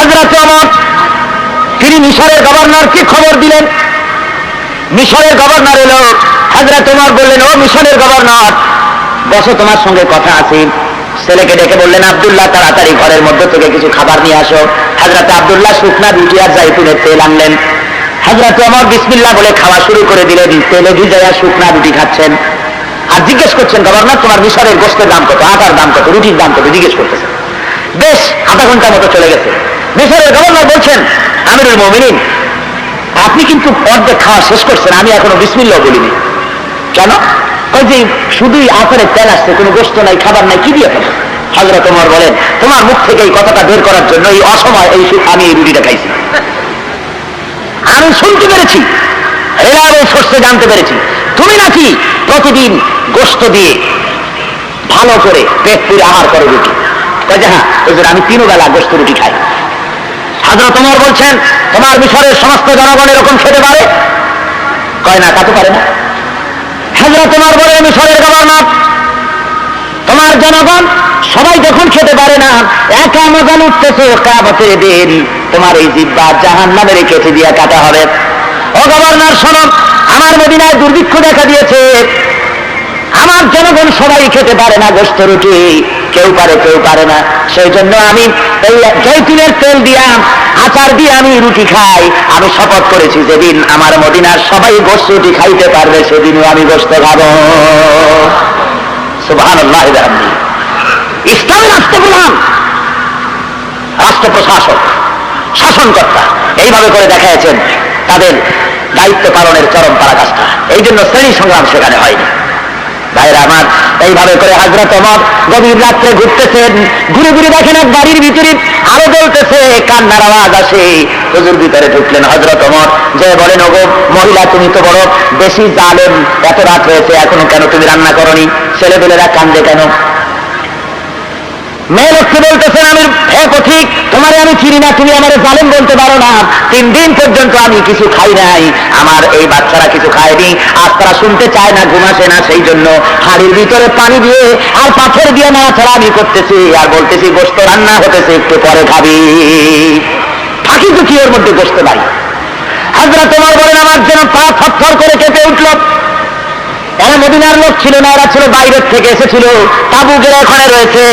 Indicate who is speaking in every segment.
Speaker 1: হযরত ওমর তিনি মিশরের গভর্নরকে খবর দিলেন। মিশরের গভর্নর এলো, হযরত ওমর বললেন, ও মিশরের গভর্নর, বসো, তোমার সঙ্গে কথা আছে। ছেলেকে ডেকে বললেন, আব্দুল্লাহ তাড়াতাড়ি ঘরের মধ্যে থেকে কিছু খাবার নিয়ে আসো। হযরত আব্দুল্লাহ শুকনা রুটি আর জাইতুনের তেল আনলেন। হযরত ওমর বিসমিল্লাহ বলে খাওয়া শুরু করে দিলেন। তেলে ভিজায়া শুকনা রুটি খাচ্ছেন আর জিজ্ঞেস করছেন, গভর্নর তোমার মিশরের গোশতের দাম কত, আটার দাম কত, রুটির দাম কত, জিজ্ঞেস করতেছেন। বেশ আধা ঘন্টার মতো চলে গেছে। মিশরের গভর্নর বলছেন, আমিরুল মুমিনিন, আপনি কিন্তু অর্ধেক খাওয়া শেষ করছেন, আমি এখনো বিসমিল্লাহ বলিনি। কেন? ওই যে শুধুই আচারের তেল আসছে, কোনো গোশত নাই, খাবার নাই, কি দিয়ে খাবো? হযরত ওমর বলেন, তোমার মুখ থেকে এই কথাটা বের করার জন্য এই অসময় আমি এই রুটিটা খাইছি। আমি শুনতে পেরেছি, রেলার সোর্সে জানতে পেরেছি, তুমি নাকি প্রতিদিন গোশত দিয়ে ভালো করে পেট পুরে আহার করো রুটি। হ্যাঁ হুজুর, আমি 3 বেলা গোশত রুটি খাই। হযরত ওমর বলছেন, তোমার মিশরের সমস্ত জনগণ এরকম খেতে পারে? কয় না, তা তো পারে না। হযরত ওমর বলে, মিশরের গভর্নর, তোমার জনগণ সবাই যখন খেতে পারে না, একা মজা লুটতেছে, কিয়ামতের দিন তোমার এই জিহ্বা জাহান্নামের কেটে দিয়ে কাটা হবে। ও গভর্নর শোনো, আমার মদিনায় দুর্ভিক্ষ দেখা দিয়েছে, আমার জনগণ সবাই খেতে পারে না গোশত রুটি, কেউ পারে কেউ পারে না। সেই জন্য আমি এই জৈতুনের তেল দিয়া আচার দিয়ে আমি রুটি খাই। আমি শপথ করেছি, যেদিন আমার মদিনার সবাই গোশত রুটি খাইতে পারবে সেদিনও আমি গোশত খাবো। সুবহানাল্লাহ। ইসলামী রাষ্ট্রপ্রধান, রাষ্ট্র প্রশাসক, শাসনকর্তা এইভাবে করে দেখাইছেন তাদের দায়িত্ব পালনের চরম পরাকাষ্ঠা। এই জন্য শ্রেণী সংগ্রাম সেখানে হয়নি। ভাইরা আমার, এইভাবে করে হযরত ওমর গভীর রাত্রে ঘুরতেছেন, ঘুরে ঘুরে দেখেন এক বাড়ির ভিতরে আলো জ্বলতেছে, কান্নার আওয়াজ আসে। হুজুর ভিতরে ঢুকলেন হযরত ওমর, যে বলেন, ওগো মহিলা, তুমি তো বড় বেশি জালেম, এত রাত হয়েছে এখনো কেন তুমি রান্না করনি? ছেলেপেলেরা কান্দে কেন? মেয়ে লোককে বলতেছেন, আমি হে পথিক, তোমারে আমি চিনি না, তুমি আমার জালেম বলতে পারো না। 3 দিন পর্যন্ত আমি কিছু খাই নাই, আমার এই বাচ্চারা কিছু খায়নি, আজ তারা শুনতে চায় না, ঘুমাসে না, সেই জন্য হাড়ির ভিতরে পানি দিয়ে আর পাথর দিয়ে নাড়াচাড়া আমি করতেছি আর বলতেছি গোশত রান্না হতেছে, একটু পরে খাবি। ফাঁকি তো কি ওর মধ্যে গোশত নাই। হযরত ওমর বলেন, আমার যেন পা থরথর করে কেঁপে উঠল। এরা মদিনার লোক ছিল না, এরা ছিল বাইরের থেকে এসেছিল, তাবু গেড়ে ওখানে রয়েছে,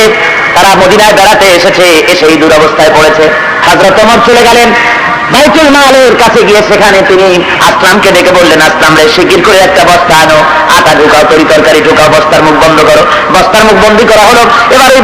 Speaker 1: তারা মদিনায় বেড়াতে এসেছে, এসে এই দুরবস্থায় পড়েছে। হযরত ওমর চলে গেলেন বাইতুল মালের কাছে গিয়ে, সেখানে তিনি আসলামকে ডেকে বললেন, আসলাম রে, শিগগির করে একটা বস্তা আনো, আটা ঢুকাও, তরি তরকারি ঢুকাও, বস্তার মুখ বন্ধ করো। বস্তার মুখ বন্ধ করা হলো। এবার ওই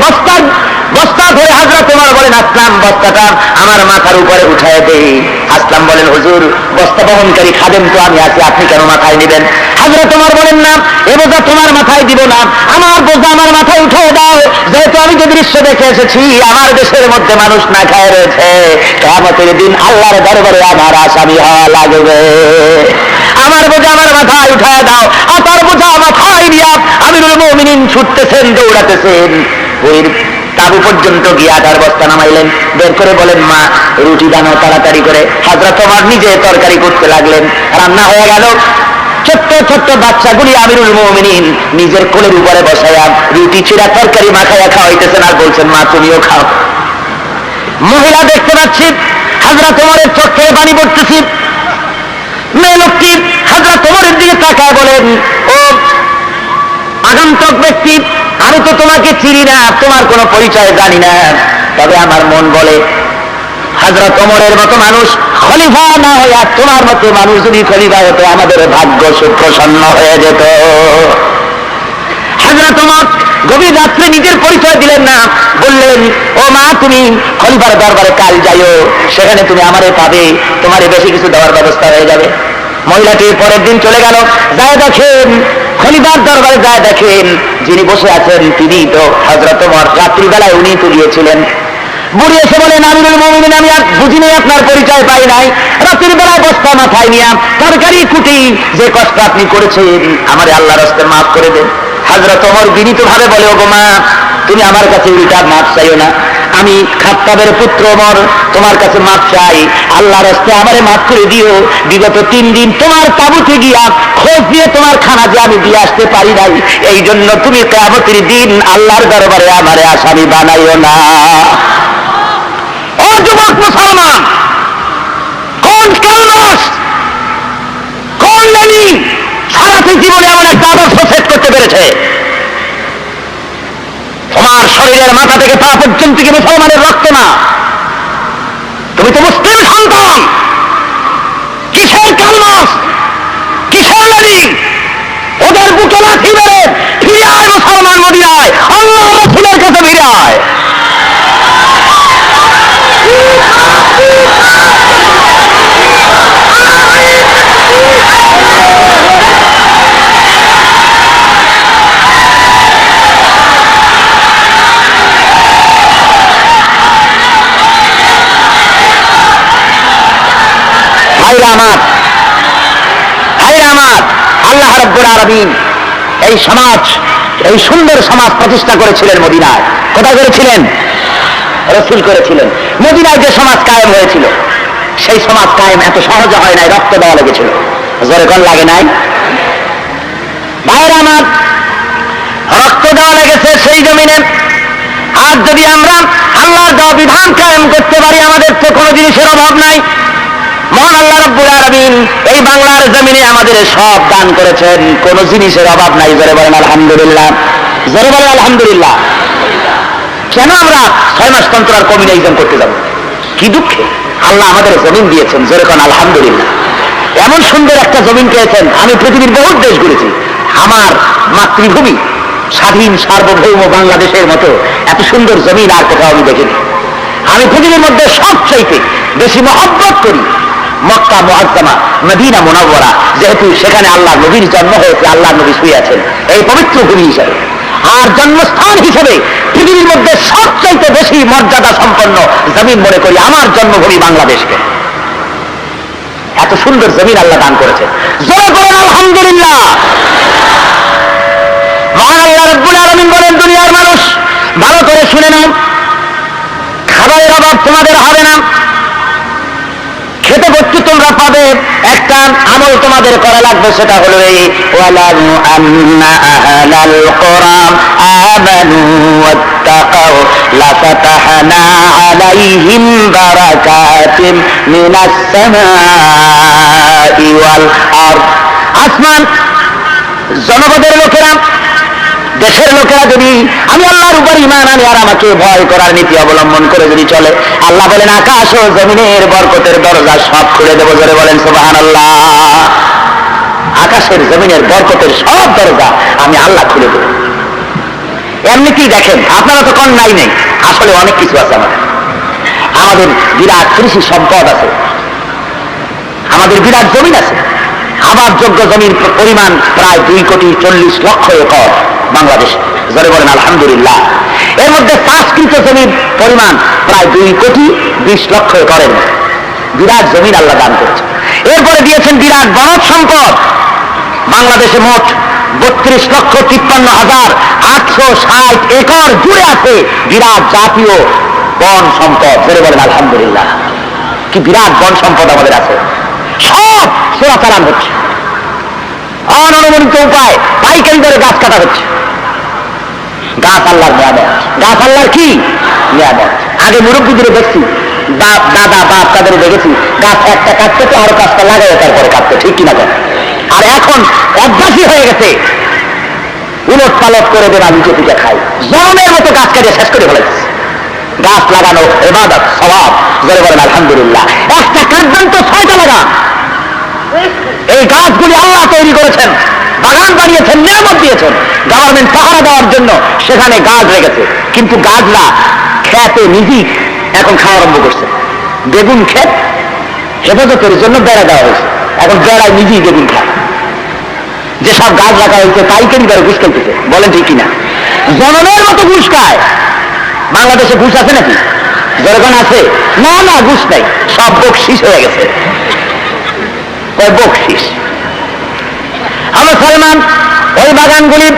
Speaker 1: বস্তা ধরে হযরত ওমর বলেন, আসলাম বস্তাটা আমার মাথার উপরে উঠায় দেই। আসলাম বলেন, হুজুর, বস্তা বহনকারী খাদেম তো আমি আছি, আপনি কেন মাথায় নেবেন? হযরত ওমর বলেন, না, এ বোঝা তোমার মাথায় দিব না, আমার বোঝা আমার মাথায় উঠিয়ে দাও। যেহেতু আমি যে দৃশ্য দেখে এসেছি, আমার দেশের মধ্যে মানুষ না খায় রয়েছে, কিয়ামতের দিন আল্লাহর দরবারে আমার আসামি হওয়া লাগবে। আমার বোঝা আমার মাথায় উঠায় দাও। আর তার বোঝা মাথায় নিয়ে আমিরুল মুমিনিন ছুটতেছেন, দৌড়াতেছেন, ওই তাবু পর্যন্ত গিয়ে আটার বস্তা নামাইলেন, বের করে বলেন, মা রুটি বানাও তাড়াতাড়ি করে। হযরত ওমর নিজে তরকারি করতে লাগলেন, রান্না হয়ে গেল। ছোট্ট ছোট্ট বাচ্চাগুলি আমিরুল মুমিনিন নিজের কোলের উপরে বসাইয়া রুটি ছিঁড়া তরকারি মাখাইয়া খাওয়াইতেছেন আর বলছেন, মা তুমিও খাও। মহিলা দেখতে পাচ্ছি, হযরত ওমরের চোখে পানি পড়তেছি। মেয়ে লোকটি হযরত ওমরের দিকে তাকায় বলেন, ও আগন্তুক ব্যক্তি, আমি তো তোমাকে চিনি না, তোমার কোনো পরিচয় জানি না, তবে আমার মন বলে হযরত ওমরের মতো মানুষ খলিফা না হইয়া তোমার মতো মানুষ যদি খলিফা হতো, আমাদের ভাগ্য সুপ্রসন্ন হয়ে যেত। হযরত ওমর গভীর রাত্রে নিজের পরিচয় দিলেন না, বললেন, ও মা, তুমি খলিফার দরবারে কাল যাইও, সেখানে তুমি আমারে পাবে, তোমারে বেশি কিছু দেওয়ার ব্যবস্থা হয়ে যাবে। মহিলাটি পরের দিন চলে গেল, যায় দেখেন খলিফার দরবারে, যায় দেখেন যিনি বসে আছেন তিনি তো হযরত ওমর, রাত্রিবেলায় উনি তো গিয়েছিলেন। বুড়ি এসে বলেন, আমিরুল মুমিনিন, আমি আর বুঝিনি, আপনার পরিচয় পাই নাই, রাতের বেলায় বস্তা মাথায় নিয়ে তরকারি কুটি যে কষ্ট আপনি করেছেন, আমারে আল্লাহর রাস্তায় মাফ করে দেন। হযরত ওমর বিনীত ভাবে বলে, ওগো মা, তুমি আমার কাছে উল্টা মাফ চাইও না, আমি খাত্তাবের পুত্র ওমর তোমার কাছে মাফ চাই, আল্লাহর রাস্তায় আমারে মাফ করে দিও। বিগত 3 দিন তোমার তাবুতে গিয়া খোঁজ দিয়ে তোমার খানা যে আমি দিয়ে আসতে পারি নাই, এই জন্য তুমি কিয়ামতের দিন আল্লাহর দরবারে আমারে আসামি বানাইও না। ও যুবক মুসলমান, পেরেছে। তোমার শরীরের মাথা থেকে পা পর্যন্ত কি মুসলমানের রক্ত না? তুমি তো মুসলিম সন্তান। কিসের কালমাস, কিসের লেলিন? ওদের বুকে লাথি মেরে ফিরে আয় মুসলমান মদিনায়, আল্লাহ রাসূলের কাছে ফিরে আয়। আল্লাহ রাব্বুল আলামিন এই সমাজ, এই সুন্দর সমাজ প্রতিষ্ঠা করেছিলেন মদিনায়। কোথায় করেছিলেন? রাসূল করেছিলেন। মদিনায় যে সমাজ কায়েম হয়েছিল, সেই সমাজ কায়েম এত সহজে হয় নাই, রক্ত দেওয়া লেগেছিল। জোরে কোন লাগে নাই? ভাইরা আমার, রক্ত দেওয়া লেগেছে সেই জমিনে। আর যদি আমরা আল্লাহর দেওয়া বিধান কায়েম করতে পারি, আমাদের তো কোনো জিনিসের অভাব নাই। মহান আল্লাহ রাব্বুল আলামিন এই বাংলার জমিনে আমাদের সব দান করেছেন, কোন জিনিসের অভাব নাই। জোরে বলেন আলহামদুলিল্লাহ, জোরে বলেন আলহামদুলিল্লাহ। কেন আমরা 6 মাস তন্ত্রার কমিউনিজম করতে যাব? কি দুঃখে আল্লাহ আমাদের জমিন দিয়েছেন। জোরে বলেন আলহামদুলিল্লাহ। এমন সুন্দর একটা জমিন পেয়েছেন। আমি পৃথিবীর বহুত দেশ ঘুরেছি, আমার মাতৃভূমি স্বাধীন সার্বভৌম বাংলাদেশের মতো এত সুন্দর জমিন আর কোথাও আমি দেখিনি। আমি পৃথিবীর মধ্যে সবচাইতে বেশি মহব্বত করি মক্কা মুআজ্জামা, মদিনা মুনাওয়ারা, যেহেতু সেখানে আল্লাহ নবীর জন্ম হয়েছে, আল্লাহ নবী শুয়ে আছেন এই পবিত্র ভূমি হিসেবে। আর জন্মস্থান হিসেবে পৃথিবীর মধ্যে সবচাইতে বেশি মর্যাদা সম্পন্ন জমিন মনে করি আমার জন্মভূমি বাংলাদেশকে। এত সুন্দর জমিন আল্লাহ দান করেছে। জোরে বলেন আলহামদুলিল্লাহ। মহান আল্লাহ রাব্বুল আলামিন বলেন, দুনিয়ার মানুষ ভালো করে শুনে নাও, খাবারের অভাব তোমাদের হবে না, খেতে বস্তু তোমরা পাবে। একটা আমল তোমাদের করা লাগবে, সেটা হলো এই ওয়ালামু আন্না আহলাল কুরআন আমানু ওয়াত্তাকাউ লাফাতাহনা আলাইহিম বারাকাতিন মিনাস সামাই ওয়াল আরদ। আসমান জনপদের লোকেরা, দেশের লোকেরা যদি আমি আল্লাহর উপর ঈমান আনি আর আমাকে ভয় করার নীতি অবলম্বন করে যদি চলে, আল্লাহ বলেন আকাশ ও জমিনের বরকতের দরজা সব খুলে দেব। জোরে বলেন সুবহানাল্লাহ। আকাশের জমিনের বরকতের সব দরজা আমি আল্লাহ খুলে দেব। এমনিতেই দেখেন, আপনারা তো কোন নাই নেই, আসলে অনেক কিছু আছে। আমাদের বিরাট কৃষি সম্পদ আছে, আমাদের বিরাট জমিন আছে। আবাদযোগ্য জমির পরিমাণ প্রায় 2,40,00,000 একর বাংলাদেশ। জোরে বলেন আলহামদুলিল্লাহ। এর মধ্যে চাষকৃত জমির পরিমাণ প্রায় 2,20,00,000 একরের মতো বিরাট জমিন আল্লাহ দান করেছে। এরপরে দিয়েছেন বিরাট বনজ সম্পদ। বাংলাদেশে মোট 32,53,860 একর জুড়ে আছে বিরাট জাতীয় বন সম্পদ। জোরে বলেন আলহামদুলিল্লাহ। কি বিরাট বন সম্পদ আমাদের আছে। সব চোরাচালান হচ্ছে, অননুমোদিত উপায় পাইকারি দরে গাছ কাটা হচ্ছে। গাছ আল্লাহর নিয়ামত। গাছ আল্লাহর কি নিয়ামত। আগে মুরব্বীদের দেখছি, দাদা বাপ তাদের দেখেছি, গাছ একটা কাটতে তো আরো গাছটা লাগাই তারপরে কাটতে, ঠিক কিনা? আর এখন অভ্যাসী হয়ে গেছে, উলট পালট করে দেন, আমি পিঠে খাই, জমের মতো গাছ কাটিয়ে শেষ করে ফেলেছে। গাছ লাগানো ইবাদত, সওয়াব। জোরে বলেন আলহামদুলিল্লাহ। একটা কাটবেন তো 6টা লাগান। এই গাছগুলি আল্লাহ তৈরি করেছেন, বাগান বানিয়েছেন, নিয়ামত দিয়েছেন। গভর্নমেন্ট পাহারা দেওয়ার জন্য সেখানে গাছ রেখেছে, কিন্তু গাছরা খেতে নিজেই এখন খাওয়া আরম্ভ করছে। বেগুন ক্ষেত হেফাজতের জন্য বেড়া দেওয়া হয়েছে, এখন বেড়ায় নিজেই বেগুন খায়। যেসব গাছ রাখা হয়েছে পাইকারি দরে ঘুষ খেলতেছে। বলেন ঠিক কিনা? জনমের মতো ঘুষ খায়। বাংলাদেশে ঘুষ আছে নাকি? জনগণ আছে? না না, ঘুষ নাই, সব বকশিস হয়ে গেছে। বকশিস। আমরা মুসলমান ওই বাগানগুলি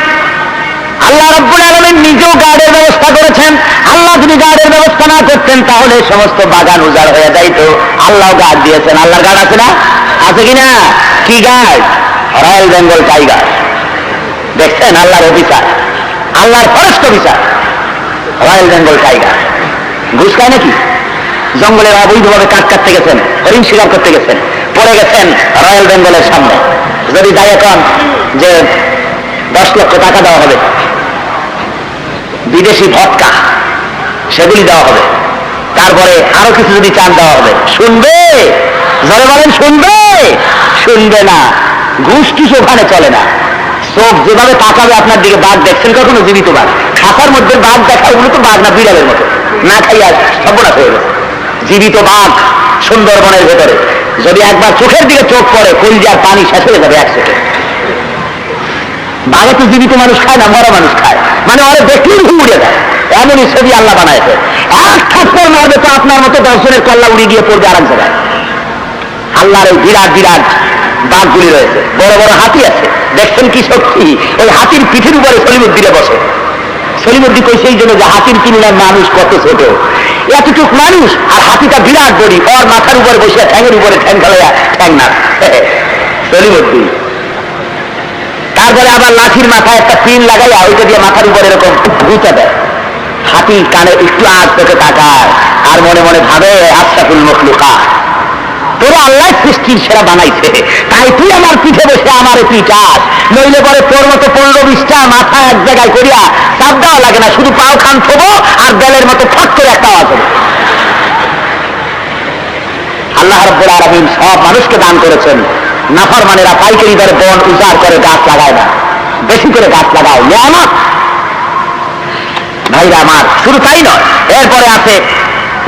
Speaker 1: আল্লাহ রাব্বুল আলামিন নিজেও গার্ডের ব্যবস্থা করেছেন। আল্লাহ যদি গার্ডের ব্যবস্থা না করতেন তাহলে সমস্ত বাগান উজাড় হয়ে যাইতো। আল্লাহ গার্ড দিয়েছেন। আল্লাহর গার্ড আছে না? আছে কিনা? কি গার্ড? Royal Bengal tiger. দেখছেন আল্লাহর অফিসার, আল্লাহর forest officer royal Bengal tiger. ঘুষ খায় নাকি? জঙ্গলে অবৈধভাবে কাঠ কাটতে গেছেন, হরিণ শিকার করতে গেছেন, পড়ে গেছেন রয়্যাল বেঙ্গলের সামনে। যদি যাই এখন যে 10 লক্ষ টাকা দেওয়া হবে, বিদেশি ভদকা সেগুলি দেওয়া হবে, তারপরে আরো কিছু যদি চান দেওয়া হবে। শুনবে? জোরে বলেন, শুনবে? শুনবে না। ঘুষ টুস ওখানে চলে না। চোখ যেভাবে তাকাবে আপনার দিকে, বাঘ দেখছেন কখনো? জীবিত বাঘ, খাঁচার মধ্যে বাঘ দেখা, ওগুলো তো বাঘ না, বিড়ালের মতো, না খাইয়া সর্বনাশ হয়ে গেছে। জীবিত বাঘ সুন্দরবনের ভেতরে যদি একবার চোখের দিকে চোখ পড়ে, কলিজার পানি শেষ হয়ে যাবে 1 সেকেন্ড। বাঘে তো জীবিত মানুষ খায় না, মরা মানুষ খায়, মানে ওরা দেখলেই ঘুম উড়ে যায়, এমনই ছবি আল্লাহ বানাইছে। এক থাপ্পড় মারবে তো আপনার মতো 10 জনের কল্লা উড়ে গিয়ে পড়বে আরেক জায়গায়। আল্লাহর এই বিরাট বিরাট বাঘগুলি রয়েছে, বড় বড় হাতি আছে, দেখছেন কি শক্তি! ওই হাতির পিঠের উপরে সলিমুদ্দিনে বসে। সলিমুদ্দি কই সেই জন্য যে হাতির তুলনায় মানুষ কত ছোট, এতটুক মানুষ, আর হাতিটা বিরাট বড়ি, ওর মাথার উপরে বসে ঠ্যাঙের উপরে ঠ্যাং খেলাইয়া ঠ্যাং না সলিমুদ্দি। তারপরে আবার লাঠির মাথায় একটা পিন লাগাইয়া ওইটা দিয়ে মাথার উপরে এরকম ঘুরতে দেয়। হাতি কানে একটু আগ থেকে তাকায় আর মনে মনে ভাবে, আশরাফুল মখলুকাত, তোরা আল্লাহ সৃষ্টির সেরা বানাইছে, তাই তুই আমার পিঠে বসে আমার তুই চাস, নইলে পরে তোর মতো 15-20টা মাথা এক জায়গায় করিয়া চাপ দেওয়া লাগে না, শুধু পাও খান থবো আর বেলের মতো ফট করে একটা আওয়াজ হবে। আল্লাহ রাব্বুল আলামিন সব মানুষকে দান করেছেন, নাফরমানেরা পাইকারি দরে বন উজাড় করে গাছ লাগায় না, বেশি করে গাছ লাগাও, নিয়ামত। ভাইরা আমার, শুধু তাই নয়, এরপরে আছে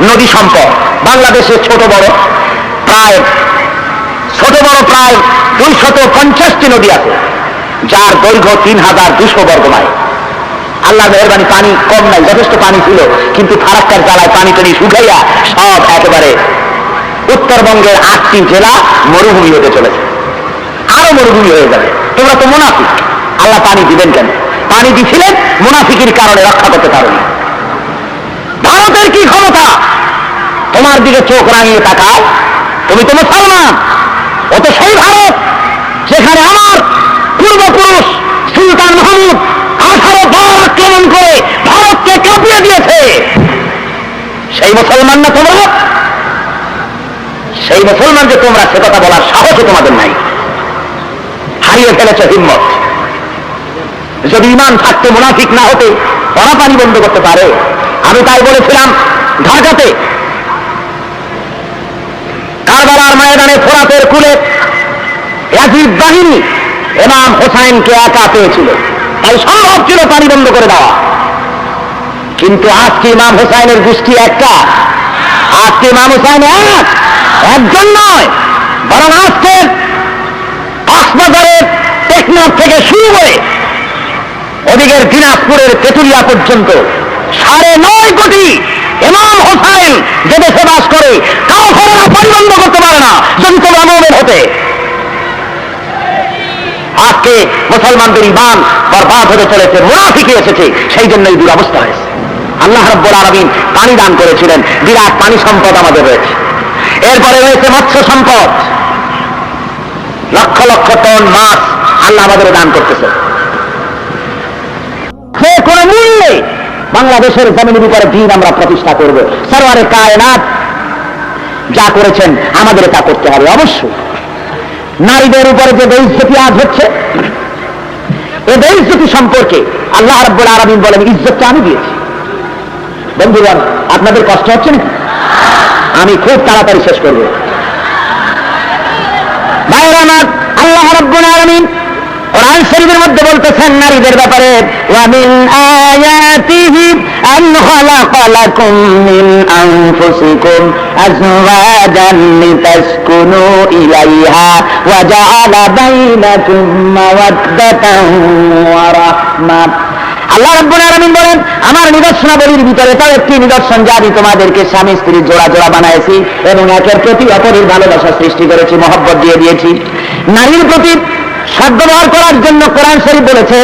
Speaker 1: নদী সম্পদ। বাংলাদেশের ছোট বড় প্রায় 250টি নদী আছে, যার দৈর্ঘ্য 3200 বর্গ মাইল। আল্লাহ মেহেরবানি, পানি কম নাই, যথেষ্ট পানি ছিল, কিন্তু ফারাক্কার জ্বালায় পানি টানি শুকাইয়া সব একেবারে উত্তরবঙ্গের 8টি জেলা মরুভূমি হতে চলেছে, আরো মরুভূমি হয়ে যাবে। তোমরা তো মুনাফিক, আল্লাহ পানি দিবেন কেন? পানি দিছিলেন মুনাফিকের কারণে, রক্ষা করতে পারেনি। ভারতের কি ক্ষমতা তোমার দিকে চোখ রাঙিয়ে তাকাও? তুমি তো মুসলমান, ও তো সেই ভারত যেখানে আমার পূর্বপুরুষ সুলতান মাহমুদ 18 বার আক্রমণ করে ভারতকে কাঁপিয়ে দিয়েছে। সেই মুসলমান না তোমরা? সেই মুসলমান যে তোমরা, সে কথা বলার সাহসও তোমাদের নাই, হারিয়ে ফেলেছ হিম্মত। যদি ঈমান থাকতে, মুনাফিক না হতে, ওরা পানি বন্ধ করতে পারে? আমি তাই বলেছিলাম ঢাকাতে কারবালার ময়দানে ফোরাতের কূলে ইয়াজিদ বাহিনী ইমাম হোসাইনকে একা পেয়েছিল, তাই সম্ভব ছিল পানি বন্ধ করে দেওয়া। কিন্তু আজকে ইমাম হোসাইনের গোষ্ঠী একটা, আজকে ইমাম হোসাইন একজন নয়, বরং আজকে কক্সবাজারের টেকনাফ থেকে শুরু করে ওদিকের দিনাজপুরের তেঁতুলিয়া পর্যন্ত 9.5 কোটি ইমাম হোসাইন যে দেশে বাস করে, কাউফেরা পানি বন্ধ করতে পারে না যদি তোমরা মুমিন হতে। আজকে মুসলমানদের ঈমান বরবাদ হতে চলেছে, মুনাফিকি এসেছে, সেই জন্যই দুরবস্থা হয়েছে। আল্লাহ রাব্বুল আলামিন পানি দান করেছিলেন, বিরাট পানি সম্পদ আমাদের রয়েছে। এরপরে রয়েছে মৎস্য সম্পদ, লক্ষ লক্ষ টন মাছ আল্লাহ আমাদের দান করতেছে। সে কোন মূল্যে বাংলাদেশের জমিনের উপরে দিন আমরা প্রতিষ্ঠা করব। সরওয়ারে কায়নাত যা করেছেন আমাদের তা করতে হবে অবশ্যই। নারীদের উপরে যে বেইজ্জতি আজ হচ্ছে, এই বেইজ্জতি সম্পর্কে আল্লাহ রাব্বুল আলামিন বলেন, ইজ্জতটা আমি দিয়েছি। বন্ধুগণ, আপনাদের কষ্ট হচ্ছে না? আমি খুব তাড়াতাড়ি শেষ করব। ভাইরা আমার, আল্লাহ রাব্বুল আলামিন কোরআন শরীফের মধ্যে বলতেছেন নারীদের ব্যাপারে, ওয়া মিন আয়াতিহি আন খালাকা লাকুম মিন আনফুসিকুম আজওয়াজান লিতাসকুনু ইলাইহা ওয়া জাআলা বাইনাকুম মাওয়াদ্দাতান ওয়া রাহমাহ। আল্লাহ রাব্বুল আলামিন বলেন, আমার নিদর্শনাবলীর ভিতরে তার একটি নিদর্শন, যে আমি তোমাদেরকে স্বামী স্ত্রীর জোড়া জোড়া বানাইছি এবং একের প্রতি অপরের ভালোবাসা সৃষ্টি করেছি, মহব্বত দিয়ে দিয়েছি। নারীর প্রতি সদ্ব্যবহার করার জন্য কোরআন শরীফ বলেছে,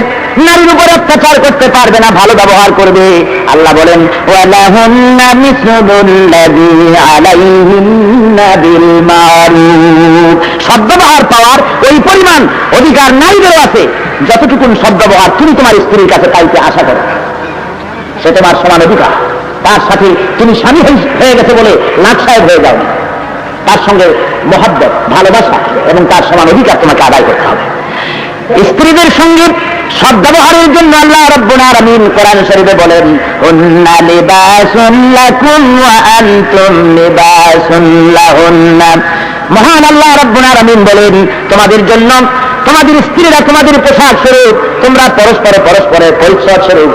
Speaker 1: নারীর উপর অত্যাচার করতে পারবে না, ভালো ব্যবহার করবে। আল্লাহ বলেন, ওয়ালাহুন্না মিসলুল্লাযী আলাইহিন্না বিল মারুফ। সদ্ব্যবহার পাওয়ার ওই পরিমাণ অধিকার নারীদেরও আছে যতটুকু সদ্ব্যবহার তুমি তোমার স্ত্রীর কাছে পাইতে আশা করো, সে তোমার সমান অধিকার। তার সাথে তুমি স্বামী হয়ে গেছে বলে লাটসাহেব হয়ে যাও, তার সঙ্গে মহব্বত, ভালোবাসা এবং তার সমান অধিকার তোমাকে আদায় করতে হবে। স্ত্রীদের সঙ্গে সদ্ব্যবহারের জন্য আল্লাহ রাব্বুল আলামিন কোরআন শরীফে বলেন, হুন্না লিবাসুন লাকুম ওয়া আনতুম লিবাসুন লাহুন্না। মহান আল্লাহ রাব্বুল আলামিন বলেন, তোমাদের জন্য তোমাদের স্ত্রীরা তোমাদের পোশাক স্বরূপ, তোমরা পরস্পরের পরিচ্ছদ স্বরূপ।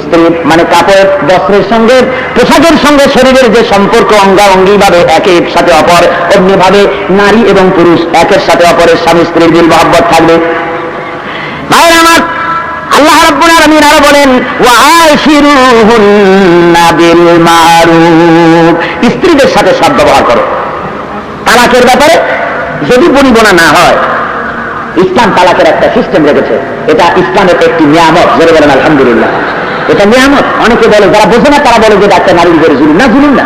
Speaker 1: স্ত্রী মানে কাপড় বস্ত্রের সঙ্গে পোশাকের সঙ্গে শরীরের যে সম্পর্ক অঙ্গাঅঙ্গি ভাবে একের সাথে অপর, অমনি ভাবে নারী এবং পুরুষ একের সাথে অপরের স্বামী স্ত্রীর দিল মহব্বত থাকবে। ভাইরা আমার, আল্লাহ রাব্বুল আলামিন আরো বলেন, ওয়া আশিরুহুন্না বিল মারুফ। স্ত্রীদের সাথে সদ্ব্যবহার করো। তালাকের ব্যাপারে যদি বনিবনা না হয়, ইসলাম তালাকের একটা সিস্টেম রেখেছে। এটা ইসলামের একটি নিয়ামত। জোরে বলেন আলহামদুলিল্লাহ। এটা নিয়ামত। অনেকে বলে, যারা বোঝে না তারা বলে যে একটা নারীর উপরে জুলুম। না, জুলুম না।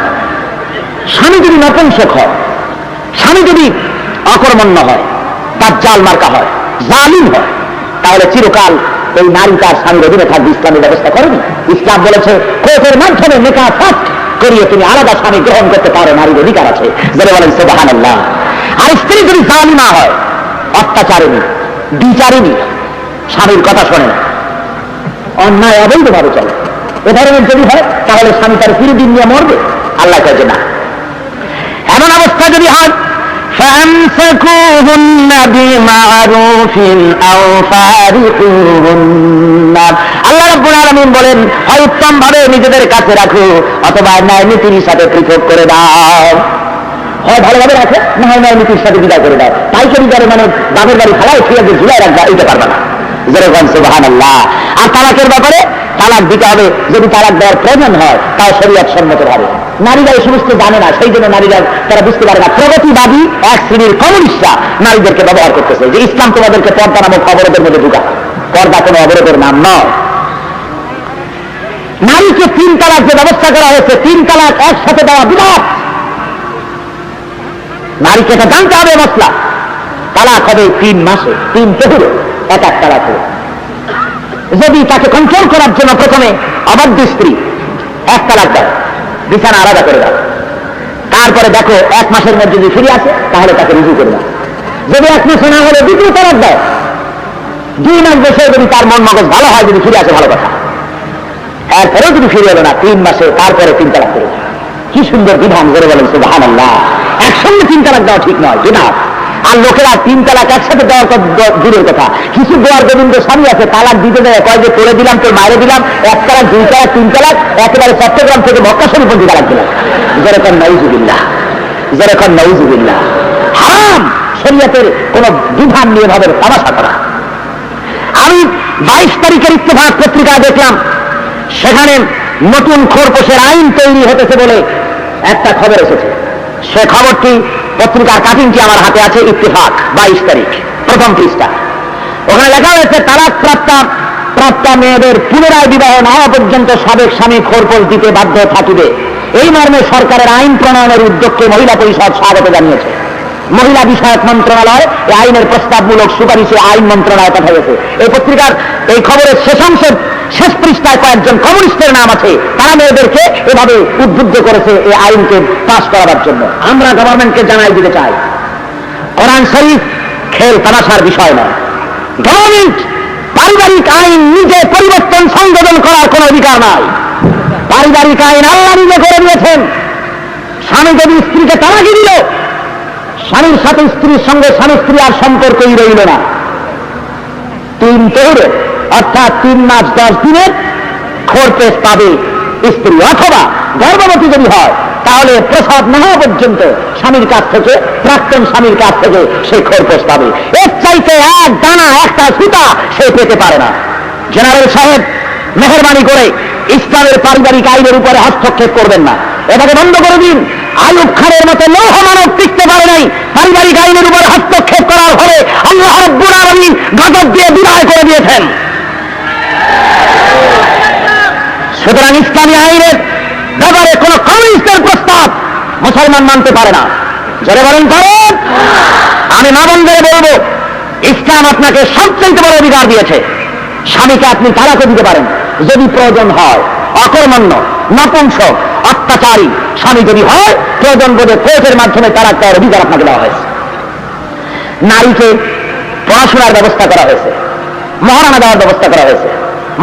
Speaker 1: স্বামী যদি নপুংসক হয়, স্বামী যদি অকর্মণ্য হয়, দাজ্জাল মার্কা হয়, জালিম হয়, তাহলে চিরকাল এই নারী তার স্বামীর অধীনে থাকবে। ইসলামের ব্যবস্থা করেনি। ইসলাম বলেছে কোর্টের মাধ্যমে নেকাহ ফাস্ট করিয়ে তুমি আলাদা স্বামী গ্রহণ করতে পারো, নারীর অধিকার আছে। যারা বলেন সুবহানাল্লাহ। আর স্ত্রী যদি জালিমা হয়, অত্যাচারিণী, বিচারিণী, স্বামীর কথা শোনে না, অন্যায় অবৈধভাবে চলে, এ ধরনের যদি হয়, তাহলে স্বামী তার চিরদিন নিয়ে মরবে। আল্লাহ চাই যে না। এমন অবস্থা যদি হয়, ফামসাকুহুন্না বিমারুফিন আও ফারিকুহুন্না। আল্লাহ রাব্বুল আলামিন বলেন, হয় উত্তম ভাবে নিজেদের কাছে রাখো, অথবা ন্যায় নীতির সাথে পৃথক করে দাও। হয় ভালোভাবে রাখো, না হয় ন্যায় নীতির সাথে বিদায় করে দাও। পাইকারি দরে মানে বাপের বাড়ি খালায় ফিরে ঝুলাই রাখবা, এটা পারবে না। যেরকম সুবহানাল্লাহ। আর তালাকের ব্যাপারে তালাক দিতে হবে যদি তালাক দেওয়ার প্রয়োজন হয়, তাও শরীয়ত সম্মত ভাবে। নারীরা এই সমস্ত জানে না, সেই জন্য নারীরা তারা বুঝতে পারে না। প্রগতিবাদী এক শ্রেণীর কমিউনিস্টরা নারীদেরকে ব্যবহার করতেছে যে ইসলাম তোমাদেরকে পর্দা নামক অবরোধের মধ্যে ঢুকা। পর্দা কোনো অবরোধের নাম নয়। নারীকে 3 তালাক যে ব্যবস্থা করা হয়েছে, 3 তালাক একসাথে দেওয়া বিধান। নারীকে এটা জানতে হবে মশলা। তালাক হবে 3 মাসে, 3 তেহরে এক তালাক হবে। যদি তাকে কন্ট্রোল করার জন্য প্রথমে অবাধ্য স্ত্রী 1 তালাক দাও, বিছানা আলাদা করে দাও, তারপরে দেখো 1 মাসের মধ্যে যদি ফিরে আসে তাহলে তাকে রুজু করে দাও। যদি 1 মাসে না হলে 2য় তালাক দাও। 2 মাস বসে যদি তার মন মগজ ভালো হয়, যদি ফিরে আসে ভালো কথা। এরপরেও যদি ফিরে এলো না 3 মাসে, তারপরে 3 তালাক করে দাও। কি সুন্দর বিধান। করে বলেন সুবহানাল্লাহ। একসঙ্গে 3 তালাক দেওয়া ঠিক নয়, বিধান। আর লোকেরা 3 তালাক একসাথে দেওয়ার দূরের কথা। কিছু গোয়ার গোবিন্দ স্বামী আছে, তালাক দিতে দেয়, কয় যে করে দিলাম, তোর মায়ের দিলাম, 1 তালাক, 2 তালাক, 3 তালাক, একেবারে চট্টগ্রাম থেকে মক্কা শরীফ পর্যন্ত তালাক দিলাম। যেরকম নাউজুবিল্লাহ, যেরকম নাউজুবিল্লাহ। হারাম শরীয়তের কোন বিধান নিয়ে ভাবে তামাশা করা। আমি 22 তারিখের ইত্তেফাক পত্রিকা দেখলাম, সেখানে নতুন খোরপোশের আইন তৈরি হতেছে বলে একটা খবর এসেছে। সে খবরটি পত্রিকার কাটিংটি আমার হাতে আছে। ইত্তেফাক 22 তারিখ, প্রথম পৃষ্ঠা। ওখানে লেখা হয়েছে, তালাক প্রাপ্তা মেয়েদের পুনরায় বিবাহ না হওয়া পর্যন্ত সাবেক স্বামী খোরপোশ দিতে বাধ্য থাকিবে। এই মর্মে সরকারের আইন প্রণয়নের উদ্যোগকে মহিলা পরিষদ স্বাগত জানিয়েছে। মহিলা বিষয়ক মন্ত্রণালয় এই আইনের প্রস্তাবমূলক সুপারিশে আইন মন্ত্রণালয় পাঠাইছে। এই পত্রিকার এই খবরের শেষ পৃষ্ঠায় কয়েকজন কমিউনিস্টের নাম আছে। তারা মেয়েদেরকে এভাবে উদ্বুদ্ধ করেছে এই আইনকে পাস করাবার জন্য। আমরা গভর্নমেন্টকে জানাই দিতে চাই, কোরআন শরীফ খেল তামাশার বিষয় নয়। গভর্নমেন্ট পারিবারিক আইন নিজে পরিবর্তন সংশোধন করার কোন অধিকার নাই। পারিবারিক আইন আল্লাহ নিজে করে দিয়েছেন। স্বামী যদি স্ত্রীকে তালাকি দিল, স্বামীর সাথে স্ত্রীর সঙ্গে স্বামী স্ত্রী আর সম্পর্কই রইল না। 3 তেহরে অর্থাৎ 3 মাস 10 দিনের খোরপোশ পাবে স্ত্রী। অথবা গর্ভবতী যদি হয়, তাহলে প্রসব না হওয়া পর্যন্ত স্বামীর কাছ থেকে, প্রাক্তন স্বামীর কাছ থেকে সে খোরপোশ পাবে। এর চাইতে এক দানা, একটা সুতা সে পেতে পারে না। জেনারেল সাহেব, মেহরবানি করে ইসলামের পারিবারিক আইনের উপরে হস্তক্ষেপ করবেন না। এটাকে বন্ধ করে দিন। আইয়ুব খানের মতো লৌহ মানব টিকতে পারে নাই পারিবারিক আইনের উপরে হস্তক্ষেপ করার ফলে আল্লাহ রাব্বুল আলামিন গজব দিয়ে বিদায় করে দিয়েছেন। সুতরাং ইসলামী আইনের ব্যাপারে কোন কমিউনিস্টের প্রস্তাব মুসলমান মানতে পারে না। যারা বলেন করেন, আমি মা বোনদের বলবো, ইসলাম আপনাকে সবচেয়ে বড় অধিকার দিয়েছে। স্বামীকে আপনি তালাকও দিতে পারেন যদি প্রয়োজন হয়। অকর্মণ্য, নপুংসক, অত্যাচারী স্বামী যদি হয়, প্রয়োজন বোধে কোর্টের মাধ্যমে তালাক দেওয়ার অধিকার আপনাকে দেওয়া হয়েছে। নারীকে পড়াশোনার ব্যবস্থা করা হয়েছে। মহারানা দেওয়ার ব্যবস্থা করা হয়েছে।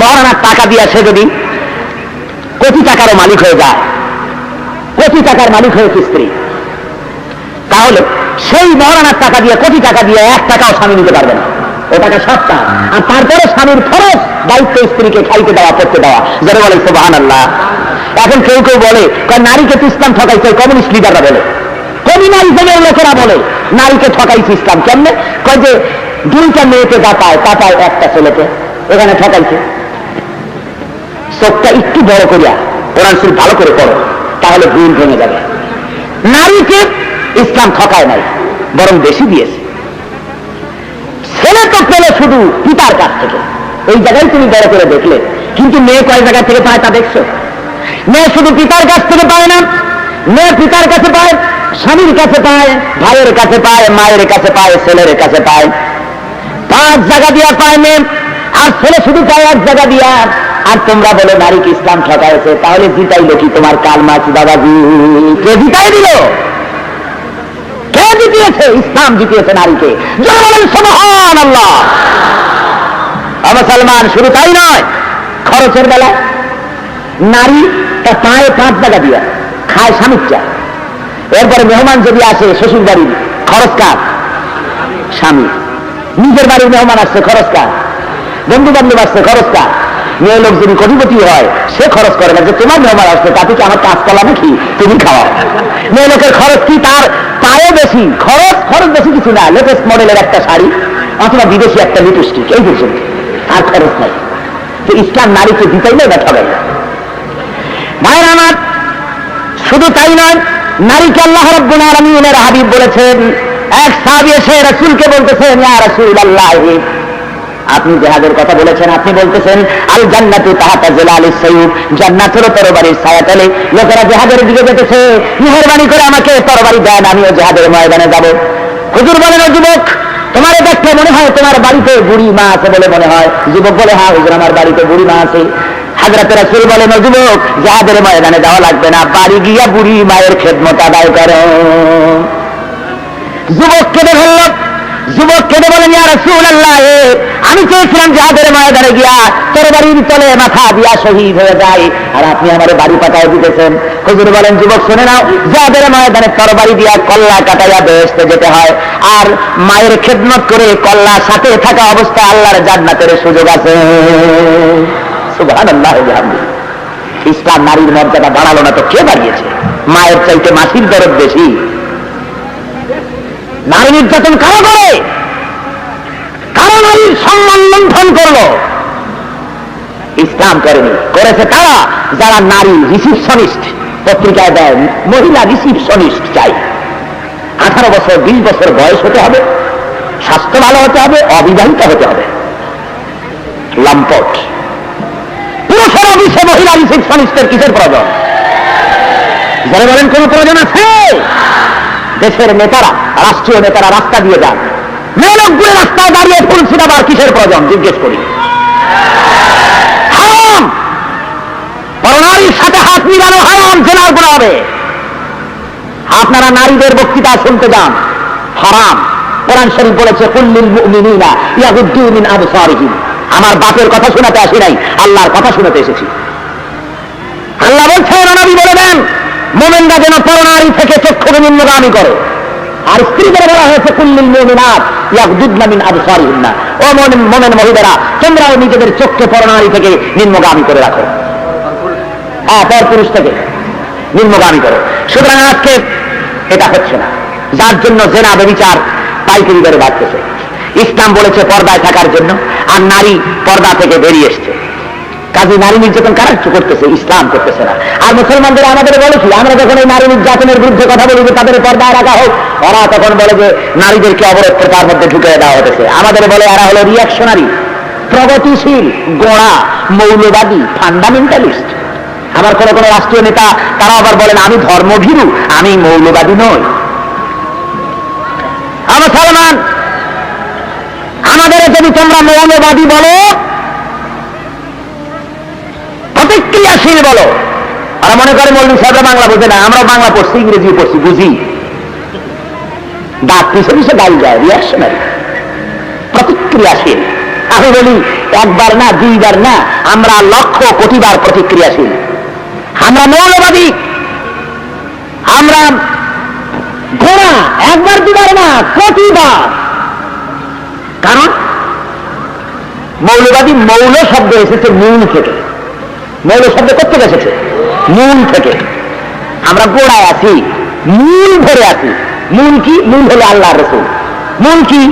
Speaker 1: মহারানার টাকা দিয়ে সে যদি কোটি টাকারও মালিক হয়ে যায়, কোটি টাকার মালিক হয়েছে স্ত্রী, তাহলে সেই মহারানার টাকা দিয়ে, কোটি টাকা দিয়ে 1 টাকাও স্বামী নিতে পারবে না, ও টাকা সব তার। আর তারপরে স্বামীর খরচ দায়িত্ব স্ত্রীকে খাইতে দেওয়া, করতে দেওয়া। যারা বলে সুবহানাল্লাহ। এখন কেউ কেউ বলে নারীকে তো ইসলাম ঠকাইছে, কমিউনিস্ট লিডাররা বলে, কমিউনিজমের লোকেরা বলে নারীকে ঠকাইছে ইসলাম। কেমনে? কয় যে 2টা মেয়েকে দাপায়, তাপায় 1টা ছেলেকে, এখানে ঠকাইছে। চোখটা একটু বড় করিয়া কোরআন শরীফ ভালো করে পড়ো, তাহলে ভুল ভেঙে যাবে। নারীকে ইসলাম ঠকায় নাই, বরং বেশি দিয়েছে। ছেলে তো পেলে শুধু পিতার কাছ থেকে, এই জায়গায় তুমি বড় করে দেখলে। কিন্তু মেয়ে কয় জায়গা থেকে পায় তা দেখছো? মেয়ে শুধু পিতার কাছ থেকে পায় না, মেয়ে পিতার কাছে পায়, স্বামীর কাছে পায়, ভাইয়ের কাছে পায়, মায়ের কাছে পায়, ছেলের কাছে পায়। 5 জায়গা দিয়া পায় মেয়ে, আর ছেলে শুধু পায় 1 জায়গা দিয়া। আর তোমরা বলে নারীকে ইসলাম ঠকাইছে, তাহলে জিতাইলো কি তোমার কালমাচ দাদাজি? কে জিতাই দিল? কে জিতিয়েছে? ইসলাম জিতিয়েছে নারীকে। যারা বলেন সুবহানাল্লাহ। মুসলমান শুধু তাই নয়, খরচের বেলা নারী তা পায় 5 জায়গা দিয়া, খায় স্বামীর চা। এরপরে মেহমান যদি আসে শ্বশুর বাড়ির, খরচ কার? স্বামী। নিজের বাড়ির মেহমান আসছে, খরচ কার? বন্ধু বান্ধব আসছে, খরচ কার? মেয়ে লোক যদি কোটিপতি হয় সে খরচ করে না, যে তোমার মেহমান আসছে তাতে কি আমার কাজ করা নাকি, তুমি খাওয়া। মেয়ে লোকের খরচ কি? তার পায়ে বেশি খরচ। খরচ বেশি কিছু না, লেটেস্ট মডেলের একটা শাড়ি অথবা বিদেশি একটা লিপস্টিক, এই পর্যন্ত, আর খরচ নাই। তো ইসলাম নারীকে দিতেই না, ঠকাই না। ভাইয়ের আমার, শুধু তাই নয়, নারীকে আল্লাহ রাব্বুল আলামিনের হাবিব বলেছেন। এক সাহাবী এসে রাসূলকে বলতেছেন, ইয়া রাসূলুল্লাহ, আপনি জিহাদের কথা বলেছেন, আপনি বলতেছেন আল জান্নাতু তাহতা জিলালিস সায়ুফ, জান্নাত হলো তরবারির ছায়াতলে। লোকেরা জিহাদের দিকে যেতেছে, মেহেরবানি করে আমাকে তরবারি দেন, আমিও জিহাদের ময়দানে যাব। হুজুর বলেন, ও যুবক, তোমার দেখতে মনে হয় তোমার বাড়িতে বুড়ি মা আছে বলে মনে হয়। যুবক বলে, হ্যাঁ হুজুর, আমার বাড়িতে বুড়ি মা আছে। হযরত রাসূল বলেন, ও যুবক, জিহাদের ময়দানে যাওয়া লাগবে না, বাড়ি গিয়া বুড়ি মায়ের খেদমত আদায় করো। যুবক কেঁদে ফেলল। যুবক কেঁদে বলেন, ইয়া রাসূলুল্লাহ, আমি চেয়েছিলাম জিহাদের ময়দানে গিয়া তরবারির তলে মাথা দিয়া শহীদ হয়ে যায়, আর আপনি আমার বাড়ি পাঠায় দিতেছেন। হুজুর বলেন, যুবক শুনে নাও, জিহাদের ময়দানে তরবারি দিয়া কল্লা কাটাইয়া বেহেশতে যেতে হয়, আর মায়ের খেদমত করে কল্লা সাথে থাকা অবস্থায় আল্লাহর জান্নাতের সুযোগ আছে। সুবহানাল্লাহ। ইসলাম নারীর মর্যাদা বাড়ালো না তো কে বাড়িয়েছে? মায়ের চাইতে মাসির দরদ বেশি। নারী নির্যাতন কারা করে? কারা নারীর সম্মান লঙ্ঘন করলো? ইসলাম করেনি, করেছে তারা যারা নারী রিসিপশনিস্ট পত্রিকায় দেয়, মহিলা রিসিপশনিস্ট চাই। 18 বছর 20 বছর বয়স হতে হবে, স্বাস্থ্য ভালো হতে হবে, অবিবাহিতা হতে হবে। লম্পট। পুরুষের অফিসে মহিলা রিসিপশনিস্টের কিসের প্রয়োজন? যারা বলেন কোন প্রয়োজন আছে? দেশের নেতারা, রাষ্ট্রীয় নেতারা রাস্তা দিয়ে যান, মেয়ে লোকগুলো রাস্তায় দাঁড়িয়ে ফুল ছিটাবার কিসের প্রয়োজন? জিজ্ঞেস করি। হারাম। পরনারীর সাথে হাত মিলানো হারাম, জেনার গুনাহ হবে। আপনারা নারীদের বক্তৃতা শুনতে যান, হারাম। কোরআন শরীফ বলেছে, কুল্লিল মুমিনিনা ইয়াগুদ্দু মিন আবসারিহিম। আমার বাপের কথা শোনাতে আসি নাই, আল্লাহর কথা শোনাতে এসেছি। আল্লাহ বলছেন, নবী বলে দেন, মুমিনরা যেন পরনারী থেকে চক্ষুকে নিম্নগামী করে। আর স্ত্রীদের বলা হয়েছে, কুল্লিল মুমিনাত ইয়াগুদ্দুনা মিন আবসারিহিন্না। ও মুমিন মহিলারা, তোমরাও নিজেদের চোখকে পরনারী থেকে নিম্নগামী করে রাখো। হ্যাঁ, পর পুরুষ থেকে নিম্নগামী করো। সুতরাং আজকে এটা হচ্ছে না, যার জন্য জেনা ব্যভিচার পাইকারি দরে বাড়তেছে। ইসলাম বলেছে পর্দায় থাকার জন্য, আর নারী পর্দা থেকে বেরিয়ে এসছে। কাজে নারী নির্যাতন কারা করতেছে? ইসলাম করতেছে না। আর মুসলমানদের আমাদের বলে কি, আমরা যখন এই নারী নির্যাতনের বিরুদ্ধে কথা বলি যে তাদের পর্দায় রাখা হোক, ওরা তখন বলে যে নারীদেরকে অবরোধ করে তার মধ্যে ঢুকে দেওয়া হতেছে। আমাদের বলে এরা হলো রিয়াকশনারি, প্রগতিশীল, গোড়া, মৌলবাদী, ফান্ডামেন্টালিস্ট। আমার কোন কোন রাষ্ট্রীয় নেতা তারা আবার বলেন, আমি ধর্মভীরু, আমি মৌলবাদী নই। মুসলমান, আমাদের যদি তোমরা মৌলবাদী বলো, প্রতিক্রিয়াশীল বলো, আর মনে করে মৌলভী সাহেবরা বাংলা বোঝে না, আমরা বাংলা পড়ছি, ইংরেজি পড়ছি, বুঝি। দাঁত পিছে পিছে গাড়ি যায়, রিয়াকশনারি, প্রতিক্রিয়াশীল। আমি বলি একবার না, দুইবার না, আমরা লক্ষ কোটিবার প্রতিক্রিয়াশীল। আমরা মৌলবাদী, আমরা ঘোড়া, একবার দুবার না, কোটিবার। কারণ মৌলবাদী, মৌল শব্দ এসেছে মূল থেকে। মৌল শব্দ কোথেকে এসেছে? মূল থেকে। আমরা গোড়ায় আছি, মূল ধরে আছি। মূল কি? মূল হলো আল্লাহ রসুল। মূল কি?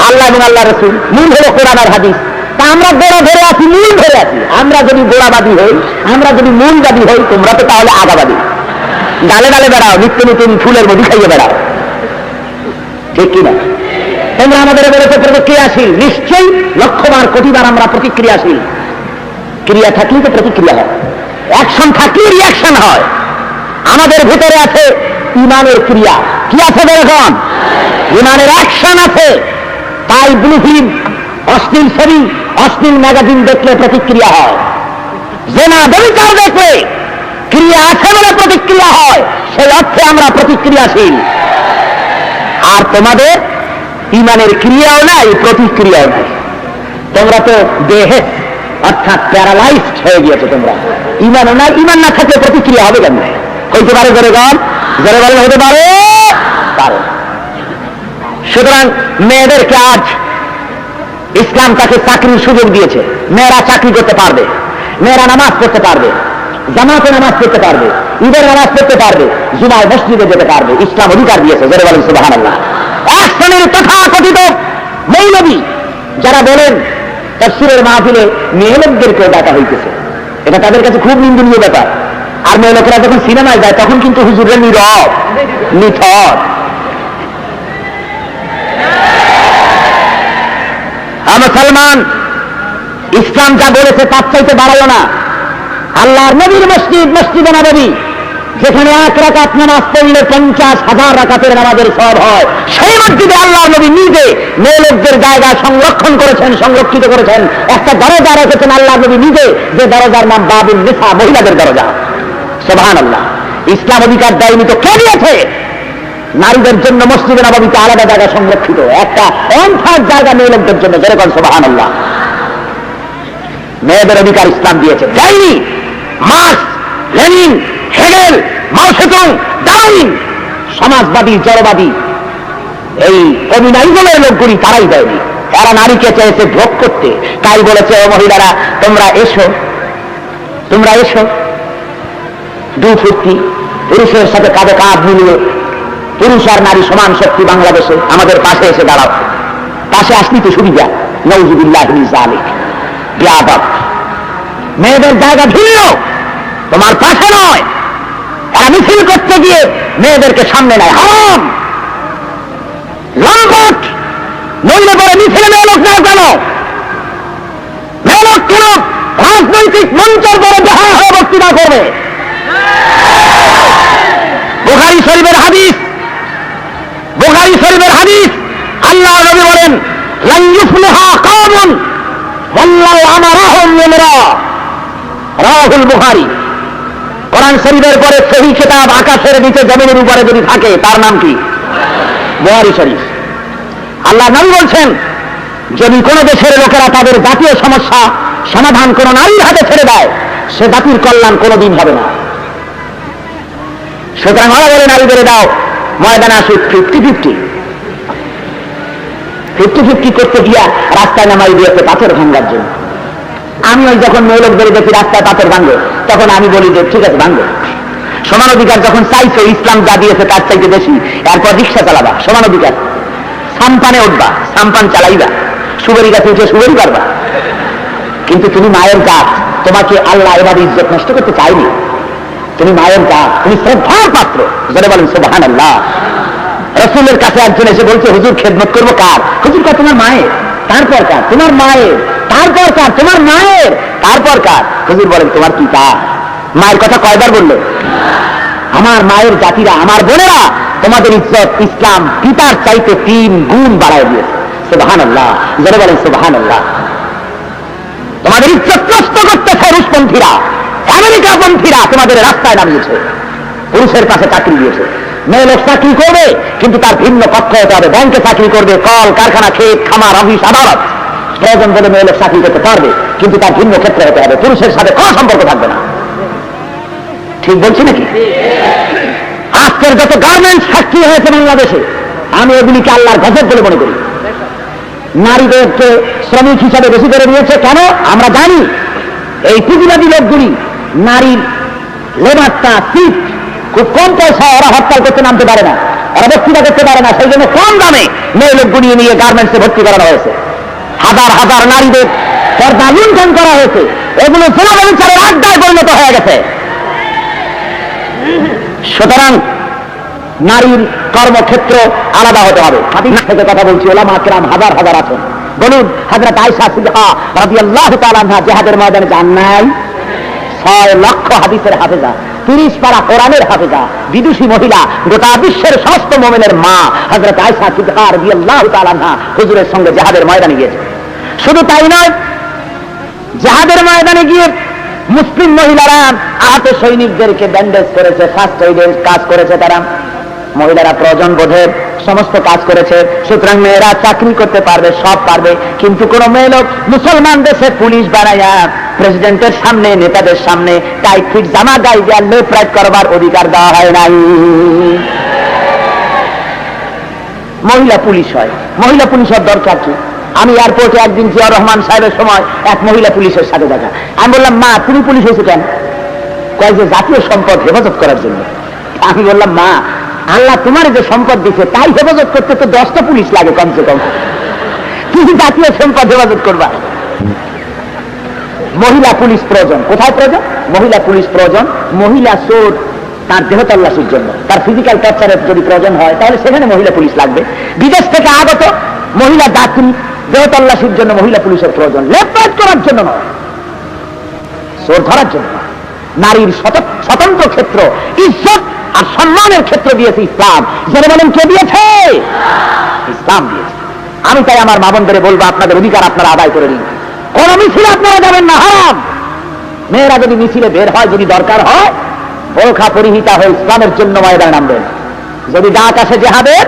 Speaker 1: আল্লাহ এবং আল্লাহ রসুল। মূল হলো কোরআন আর হাদিস। তা আমরা গোড়া ধরে আছি, মূল ধরে আছি। আমরা যদি গোড়াবাদী হই, আমরা যদি মূলবাদী হই, তোমরা তো তাহলে আগাবাদী। ডালে ডালে বেড়াও, নিত্য নতুন ফুলের মধ্যে খাইয়ে বেড়াও, ঠিক কিনা? তোমরা আমাদের বলেছে প্রতিক্রিয়াশীল। নিশ্চয়ই লক্ষবার কোটিবার আমরা প্রতিক্রিয়াশীল। ক্রিয়া থাকলেই তো প্রতিক্রিয়া হয়, অ্যাকশন থাকলেই রিয়াকশন হয়। আমাদের ভিতরে আছে ইমানের ক্রিয়া। কি আছে এরকম? ইমানের অ্যাকশন আছে। তাই ব্লু ফিল্ম, অশ্লীল ছবি, অশ্লীল ম্যাগাজিন দেখলে প্রতিক্রিয়া হয়। জেনা ব্যভিচার দেখলে ক্রিয়া আছে বলে প্রতিক্রিয়া হয়। সেই অর্থে আমরা প্রতিক্রিয়াশীল। আর তোমাদের ইমানের ক্রিয়াও নাই, প্রতিক্রিয়াও নাই। তোমরা তো দেহে অর্থাৎ প্যারালাইজড হয়ে গিয়েছে। তোমরা ইমানও নাই, ইমান না থাকলে প্রতিক্রিয়া হবে কেন? হইতে পারে জোরে গান, জোরে বলেন হতে পারে পারে। সুতরাং মেয়েদেরকে আজ ইসলাম তাকে চাকরির সুযোগ দিয়েছে। মেয়েরা চাকরি করতে পারবে, মেয়েরা নামাজ পড়তে পারবে, জামাতে নামাজ পড়তে পারবে, ঈদের নামাজ পড়তে পারবে, জুমায় মসজিদে যেতে পারবে। ইসলাম অধিকার দিয়েছে। জোরে বলেন সুবহানাল্লাহ। এক শ্রেণীর তথাকথিত মৌলবী যারা বলেন তাফসীরের মাহফিলে মেয়ে লোকদেরকেও ডাকা হইতেছে, এটা তাদের কাছে খুব নিন্দনীয় ব্যাপার। আর মেয়ে লোকেরা যখন সিনেমায় যায় তখন কিন্তু হুজুরের নীরব নিথর। মুসলমান, ইসলাম যা বলেছে তার চাইতে বাড়ালো না। আল্লাহর নবীর মসজিদ, মসজিদে নববী, যেখানে 1 রাকাত নামাজ পড়লে 50,000 রাকাতের নামাজের সওয়াব হয়, সেই মসজিদে আল্লাহর নবী নিজে মেয়ে লোকদের জায়গা সংরক্ষণ করেছেন, সংরক্ষিত করেছেন। একটা দরজা রেখেছেন আল্লাহর নবী নিজে, যে দরজার নাম বাবুল নিসা, মহিলাদের দরজা। সুবহানাল্লাহ। ইসলাম অধিকার দেয়নি তো কে দিয়েছে? নারীদের জন্য মসজিদে নববীতে আলাদা জায়গা সংরক্ষিত, একটা অন্থার জায়গা মেয়ে লোকদের জন্য। যেরকম সুবহানাল্লাহ। মেয়েদের অধিকার ইসলাম দিয়েছে, দেয়নি মার্কস, লেনিন, হেগেল, মাও সেতুং, ডারউইন, সমাজবাদী, জড়বাদী, এই কমিউনালিজমের লোকগুলি তারাই দেয়নি। এরা নারীকে চেয়েছে ভোগ করতে। তাই বলেছে, ও মহিলারা তোমরা এসো, তোমরা এসো, দুফুর্তি পুরুষের সাথে কাঁধে কাঁধ মিলিয়ে, পুরুষ আর নারী সমান শক্তি বাংলাদেশে, আমাদের পাশে এসে দাঁড়াও। পাশে আসলি তো সুবিধা। নাউযুবিল্লাহি মিন যালিক। বিয়াদব, মেয়েদের জায়গা ভিন্ন, তোমার পাশে নয়। এরা মিছিল করতে গিয়ে মেয়েদেরকে সামনে নেয়, হারাম, লম্পট। নইলে পরে মিছিলে মেয়ে লোক নাও কেন? মেয়ে লোক কেন রাজনৈতিক মঞ্চের পরে বেহায়া হয়ে বক্তৃতা করবে? বুখারী শরীফের হাদিস, বুখারী শরীফের হাদিস, আল্লাহ নবী বলেন, লান ইউফলিহা কওমুন ওয়াল্লাহু আমারাহুম ইমরা। রাহুল বুখারী। কোরআন শরীফের পরে সহিহ কিতাব আকাশের নিচে জমিনের উপরে যদি থাকে তার নাম কি? বুখারী শরীফ। আল্লাহ নবী বলছেন, যদি কোন দেশের লোকেরা তাদের জাতীয় সমস্যা সমাধান কোন নারীর হাতে ছেড়ে দেয়, সে জাতির কল্যাণ কোনদিন হবে না। সুতরাং ওরা বলে নারীদের দাও, ময়দানে আসুক 50-50। 50-50 করতে গিয়া রাস্তায় নামাই দিয়েছে পাথর ভাঙ্গার জন্য। আমি ওই যখন মেয়ে লোকদের দেখি রাস্তায় পাথর ভাঙবে, তখন আমি বলি যে ঠিক আছে ভাঙবে। সমান অধিকার যখন চাইছে, ইসলাম যা দিয়েছে তার চাইতে বেশি, এরপর রিক্সা চালাবা, সমান অধিকার। সাম্পানে উঠবা, সাম্পান চালাইবা, সুবেরি গাছে উঠে সুবেরি পারবা। কিন্তু তুমি মায়ের গাছ, তোমাকে আল্লাহ এবার ইজ্জত নষ্ট করতে চাইনি। তুমি মায়ের গাছ, তুমি শ্রদ্ধার পাত্র। যারা বলেন সুবহানাল্লাহ। রাসূলের কাছে একজন এসে বলছে, হুজুর খেদমত করবো কার? হুজুর কার? তোমার মায়ের। তারপর কার? তোমার মায়ের। তারপর কার? তোমার মায়ের। তারপর কার? হুজুর বলেন তোমার কি কার? মায়ের কথা কয়বার বললো? আমার মায়ের জাতিরা, আমার বোনেরা, তোমাদের ইজ্জত ইসলাম পিতার চাইতে 3 গুণ বাড়ায় দিয়েছে। সুবহানাল্লাহ। যারা বলেন সুবহানাল্লাহ। তোমাদের ইজ্জত নষ্ট করতেছে রুশপন্থীরা, আমেরিকাপন্থীরা তোমাদের রাস্তায় নামিয়েছে, পুরুষের কাছে চাকরি দিয়েছে। মেয়ে লোক চাকরি করবে, কিন্তু তার ভিন্ন পক্ষ হতে হবে। ব্যাংকে চাকরি করবে, কল কারখানা, ক্ষেত খামার, অফিস, আদালত, প্রয়োজন বলে মেয়ে লোক চাকরি করতে পারবে, কিন্তু তার ভিন্ন ক্ষেত্রে হতে হবে, পুরুষের সাথে কোনো সম্পর্ক থাকবে না। ঠিক বলছি নাকি? আজকের যত গার্মেন্টস ফ্যাক্টরি হয়েছে বাংলাদেশে, আমি এগুলিকে আল্লাহর গজব বলে মনে করি। নারীদেরকে শ্রমিক হিসাবে বেশি করে নিয়েছে কেন? আমরা জানি এই পুঁজিবাদী লোকগুলি নারীর লেবারটা সিট খুব কম পয়সায় ওরা হরতাল করতে নামতে পারে না, ওরা বক্তৃতা করতে পারে না, সেই জন্য কম দামে মেয়ে লোকগুলি নিয়ে গার্মেন্টসে ভর্তি করানো হয়েছে। হাজার হাজার নারীদের পর্দা লুণ্ঠন করা হয়েছে, এগুলো জনবিচারের আড্ডায় পরিণত হয়ে গেছে। সুতরাং নারীর কর্মক্ষেত্র আলাদা হতে হবে। হাদিস থেকে কথা বলছি, ওলামা কেরাম হাজার হাজার আছেন। বলুন, হযরত আয়েশা সিদ্দিকা রাদিয়াল্লাহু তাআলা আনহা জিহাদের ময়দানে যান নাই? 6 লক্ষ হাদিসের হাফেজা, 30 পারা কোরআনের হাফেজা, বিদুষী মহিলা, গোটা বিশ্বের সমস্ত মুমিনের মা হযরত আয়েশা সিদ্দিকা রাদিয়াল্লাহু তাআলা আনহা হুজুরের সঙ্গে জিহাদের ময়দানে গিয়েছে। শুধু তাই নয়, জিহাদের ময়দানে গিয়ে মুসলিম মহিলারা আহত সৈনিকদেরকে ব্যান্ডেজ করেছে, ফার্স্ট এইডের কাজ করেছে তারা। মহিলারা প্রয়োজন বোধের সমস্ত কাজ করেছে। সুতরাং মেয়েরা চাকরি করতে পারবে, সব পারবে, কিন্তু কোন মেয়ে লোক মুসলমান দেশে পুলিশ বানাইয়া প্রেসিডেন্টের সামনে, নেতাদের সামনে টাইট ফিট জামা গায়ে দিয়ে লেফট রাইট করবার অধিকার দেওয়া হয় নাই। মহিলা পুলিশ হয়, মহিলা পুলিশের দরকার কি? আমি এয়ারপোর্টে একদিন জিয়া রহমান সাহেবের সময় এক মহিলা পুলিশের সাথে দেখা। আমি বললাম, মা তুমি পুলিশ হয়েছে কেন? কয় যে জাতীয় সম্পদ হেফাজত করার জন্য। আমি বললাম, মা আল্লাহ তোমার যে সম্পদ দিচ্ছে তাই হেফাজত করতে তো 10টা পুলিশ লাগে কমসে কম, তুমি জাতীয় সম্পদ হেফাজত করবা। মহিলা পুলিশ প্রয়োজন। কোথায় প্রয়োজন? মহিলা পুলিশ প্রয়োজন মহিলা চোর তার দেহ তল্লাশির জন্য, তার ফিজিক্যাল টর্চারের যদি প্রয়োজন হয় তাহলে সেখানে মহিলা পুলিশ লাগবে। বিদেশ থেকে আগত মহিলা ডাক্তারি দেহ তল্লাশির জন্য মহিলা পুলিশের প্রয়োজন, লেফট করার জন্য নয়, চোর ধরার জন্য। নারীর স্বতন্ত্র ক্ষেত্র, ইজ্জত আর সম্মানের ক্ষেত্র দিয়েছে ইসলাম। যারা বলেন কে দিয়েছে? ইসলাম দিয়েছে। আমি তাই আমার মা বোনদের বলবো, আপনাদের অধিকার আপনারা আদায় করে নিন। কোন মিছিলে আপনারা যাবেন না, হারাম। মেয়েরা যদি মিছিলে বের হয়, যদি দরকার হয় বোরখা পরিহিতা হয়ে ইসলামের জন্য ময়দানে নামবেন। যদি ডাক আসে জিহাদের,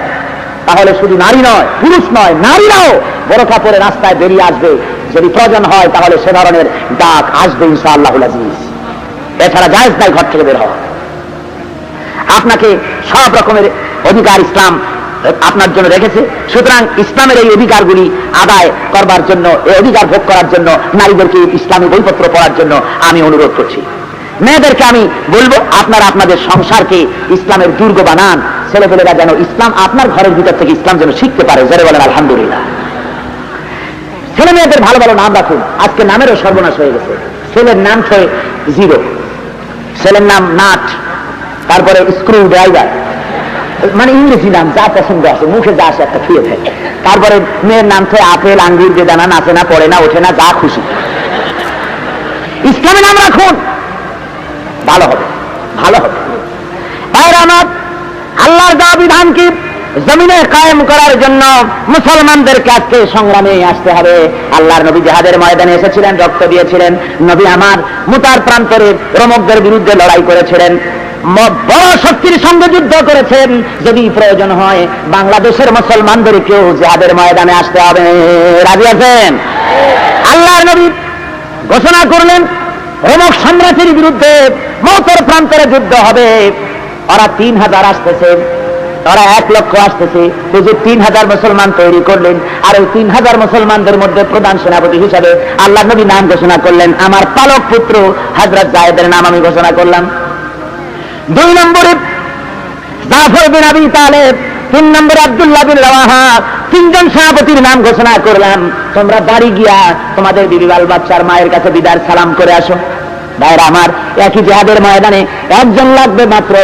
Speaker 1: তাহলে শুধু নারী নয়, পুরুষ নয়, নারীরাও বোরখা পরে রাস্তায় বেরিয়ে আসবে। যদি প্রয়োজন হয় তাহলে সে ধরনের ডাক আসবে ইনশাআল্লাহুল আজিজ। এছাড়া জায়েজ নাই ঘর থেকে বের হওয়া। আপনাকে সব রকমের অধিকার ইসলাম আপনার জন্য রেখেছে। সুতরাং ইসলামের এই অধিকারগুলি আদায় করবার জন্য, এই অধিকার ভোগ করার জন্য নারীদেরকে ইসলামী বইপত্র পড়ার জন্য আমি অনুরোধ করছি। মেয়েদেরকে আমি বলবো, আপনারা আপনাদের সংসারকে ইসলামের দুর্গ বানান। ছেলেপেলেরা যেন ইসলাম আপনার ঘরের ভিতর থেকে ইসলাম যেন শিখতে পারে। যারা বলেন আলহামদুলিল্লাহ। ছেলে মেয়েদের ভালো ভালো নাম রাখুন। আজকে নামেরও সর্বনাশ হয়ে গেছে। ছেলের নাম ছয় জিরো, ছেলের নাম নাট, তারপরে স্ক্রু ড্রাইভার, মানে ইংরেজি নাম যা পছন্দ আছে, মুখে যা আসে একটা খেয়ে থাকে। তারপরে মেয়ের নাম ছয় আপেল, আঙ্গুর, বেদানা, নাচে না, পড়ে না, ওঠে না, যা খুশি। ইসলামী নাম রাখুন, ভালো হবে, ভালো হবে। আমার আল্লাহর দেওয়া বিধানকে জমিনে কায়েম করার জন্য মুসলমানদেরকে আজকে সংগ্রামে আসতে হবে। আল্লাহর নবী জিহাদের ময়দানে এসেছিলেন, রক্ত দিয়েছিলেন। নবী আমার মুতার প্রান্তরে রোমকদের বিরুদ্ধে লড়াই করেছিলেন, বড় শক্তির সঙ্গে যুদ্ধ করেছেন। যদি প্রয়োজন হয় বাংলাদেশের মুসলমানদেরকেও জিহাদের ময়দানে আসতে হবে। রাজি আছেন? আল্লাহর নবী ঘোষণা করলেন রোমক সাম্রাজ্যের বিরুদ্ধে মওতের প্রান্তরে যুদ্ধ হবে। ওরা 3000 আসতেছে, ওরা 1 লক্ষ আসতেছে। হুজুর 3000 মুসলমান তৈরি করলেন, আর ওই 3000 মুসলমানদের মধ্যে প্রধান সেনাপতি হিসাবে আল্লাহ নবী নাম ঘোষণা করলেন। আমার পালক পুত্র হযরত যায়েদের নাম আমি ঘোষণা করলাম। 2 নম্বরে জাফর বিন আবি তালেব, 3 নম্বরে আব্দুল্লাহ বিন রাওয়াহা, 3 জন সেনাপতির নাম ঘোষণা করলাম। তোমরা বাড়ি গিয়া তোমাদের বিবি বাল বাচ্চার মায়ের কাছে বিদায় সালাম করে আসো। ভাইরা আমার, একই জিহাদের ময়দানে একজন লাগবে, মাত্র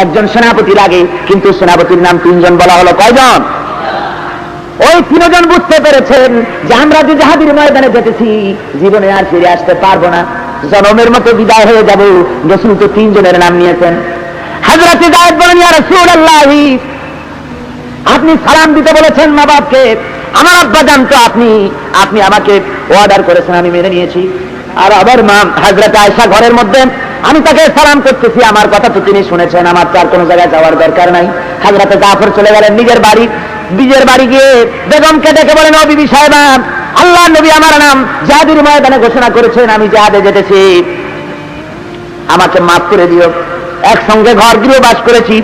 Speaker 1: একজন সেনাপতি লাগে, কিন্তু সেনাপতির নাম 3 জন বলা হলো। কয়জন? ওই 3 জন বুঝতে পেরেছেন যে আমরা যে জিহাদের ময়দানে যেতেছি জীবনে আর ফিরে আসতে পারবো না, জনমের মতো বিদায় হয়ে যাব। রাসূল তো 3 জনের নাম নিয়েছেন। হযরত যায়েদ বলেন, ইয়া রাসূলুল্লাহ, আপনি সালাম দিতে বলেছেন মা বাপকে, আমার আব্বা জানতো আপনি আমাকে অর্ডার করেছেন, আমি মেনে নিয়েছি। আর আবার মা হযরত আয়েশা ঘরের মধ্যে, আমি তাকে সালাম করতেছি, আমার কথা তো তিনি শুনেছেন, আমার তো আর কোনো জায়গায় যাওয়ার দরকার নাই। হযরত জাফর চলে গেলেন নিজের বাড়ি। নিজের বাড়ি গিয়ে বেগমকে ডেকে বলেন, ও বিবি সাহেবা, আল্লাহ নবী আমার নাম জিহাদের ময়দানে ঘোষণা করেছেন, আমি জিহাদে যেতেছি, আমাকে মাফ করে দিও। একসঙ্গে ঘর গৃহ বাস করেছি,